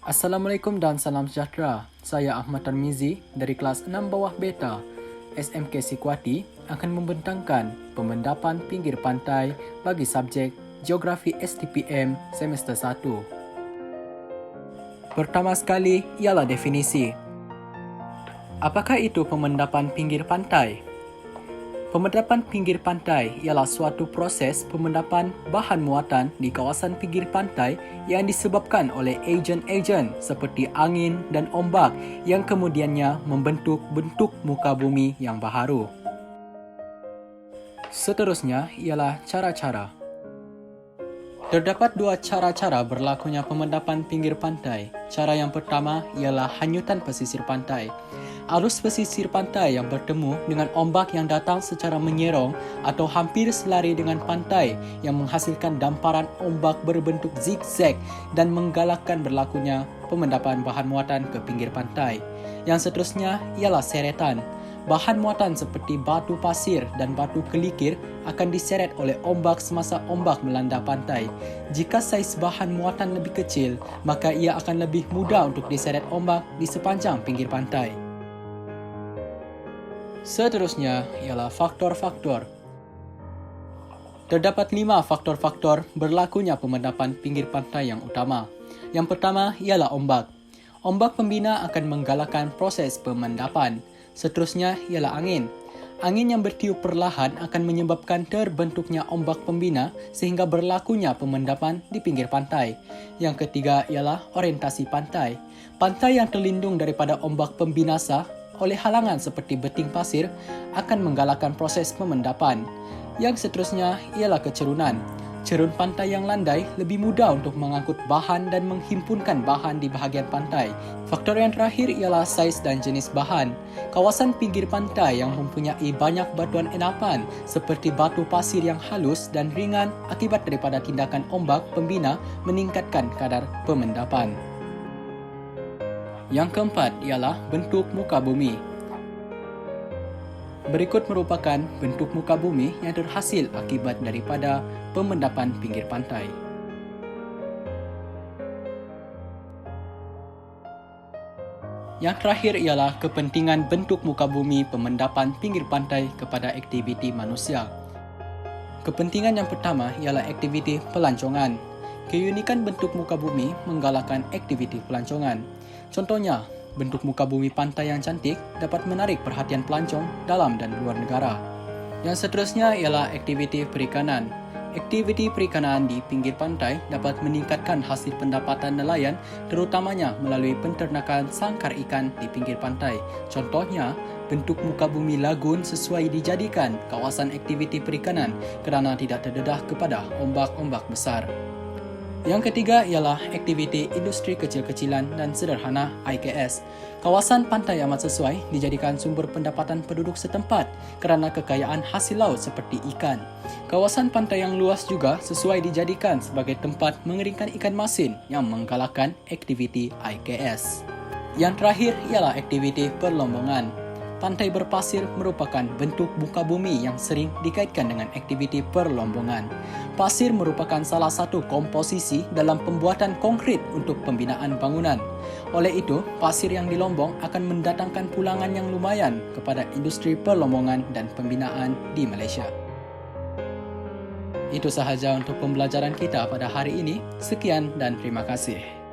Assalamualaikum dan salam sejahtera. Saya Ahmad Tarmizi dari kelas 6 bawah beta SMK Sikuati akan membentangkan pemendapan pinggir pantai bagi subjek Geografi STPM semester 1. Pertama sekali ialah definisi. Apakah itu pemendapan pinggir pantai? Pemendapan pinggir pantai ialah suatu proses pemendapan bahan muatan di kawasan pinggir pantai yang disebabkan oleh ejen-ejen seperti angin dan ombak yang kemudiannya membentuk bentuk muka bumi yang baharu. Seterusnya ialah cara-cara. Terdapat dua cara-cara berlakunya pemendapan pinggir pantai. Cara yang pertama ialah hanyutan pesisir pantai. Arus pesisir pantai yang bertemu dengan ombak yang datang secara menyerong atau hampir selari dengan pantai yang menghasilkan damparan ombak berbentuk zigzag dan menggalakkan berlakunya pemendapan bahan muatan ke pinggir pantai. Yang seterusnya ialah seretan. Bahan muatan seperti batu pasir dan batu kelikir akan diseret oleh ombak semasa ombak melanda pantai. Jika saiz bahan muatan lebih kecil, maka ia akan lebih mudah untuk diseret ombak di sepanjang pinggir pantai. Seterusnya ialah faktor-faktor. Terdapat 5 faktor-faktor berlakunya pemendapan pinggir pantai yang utama. Yang pertama ialah ombak. Ombak pembina akan menggalakkan proses pemendapan. Seterusnya ialah angin. Angin yang bertiup perlahan akan menyebabkan terbentuknya ombak pembina sehingga berlakunya pemendapan di pinggir pantai. Yang ketiga ialah orientasi pantai. Pantai yang terlindung daripada ombak pembinasa oleh halangan seperti beting pasir akan menggalakkan proses pemendapan. Yang seterusnya ialah kecerunan. Cerun pantai yang landai lebih mudah untuk mengangkut bahan dan menghimpunkan bahan di bahagian pantai. Faktor yang terakhir ialah saiz dan jenis bahan. Kawasan pinggir pantai yang mempunyai banyak batuan enapan seperti batu pasir yang halus dan ringan akibat daripada tindakan ombak pembina meningkatkan kadar pemendapan. Yang keempat ialah bentuk muka bumi. Berikut merupakan bentuk muka bumi yang terhasil akibat daripada pemendapan pinggir pantai. Yang terakhir ialah kepentingan bentuk muka bumi pemendapan pinggir pantai kepada aktiviti manusia. Kepentingan yang pertama ialah aktiviti pelancongan. Keunikan bentuk muka bumi menggalakkan aktiviti pelancongan. Contohnya, bentuk muka bumi pantai yang cantik dapat menarik perhatian pelancong dalam dan luar negara. Yang seterusnya ialah aktiviti perikanan. Aktiviti perikanan di pinggir pantai dapat meningkatkan hasil pendapatan nelayan terutamanya melalui penternakan sangkar ikan di pinggir pantai. Contohnya, bentuk muka bumi lagun sesuai dijadikan kawasan aktiviti perikanan kerana tidak terdedah kepada ombak-ombak besar. Yang ketiga ialah aktiviti industri kecil-kecilan dan sederhana IKS. Kawasan pantai amat sesuai dijadikan sumber pendapatan penduduk setempat kerana kekayaan hasil laut seperti ikan. Kawasan pantai yang luas juga sesuai dijadikan sebagai tempat mengeringkan ikan masin yang menggalakkan aktiviti IKS. Yang terakhir ialah aktiviti perlombongan. Pantai berpasir merupakan bentuk muka bumi yang sering dikaitkan dengan aktiviti perlombongan. Pasir merupakan salah satu komposisi dalam pembuatan konkrit untuk pembinaan bangunan. Oleh itu, pasir yang dilombong akan mendatangkan pulangan yang lumayan kepada industri perlombongan dan pembinaan di Malaysia. Itu sahaja untuk pembelajaran kita pada hari ini. Sekian dan terima kasih.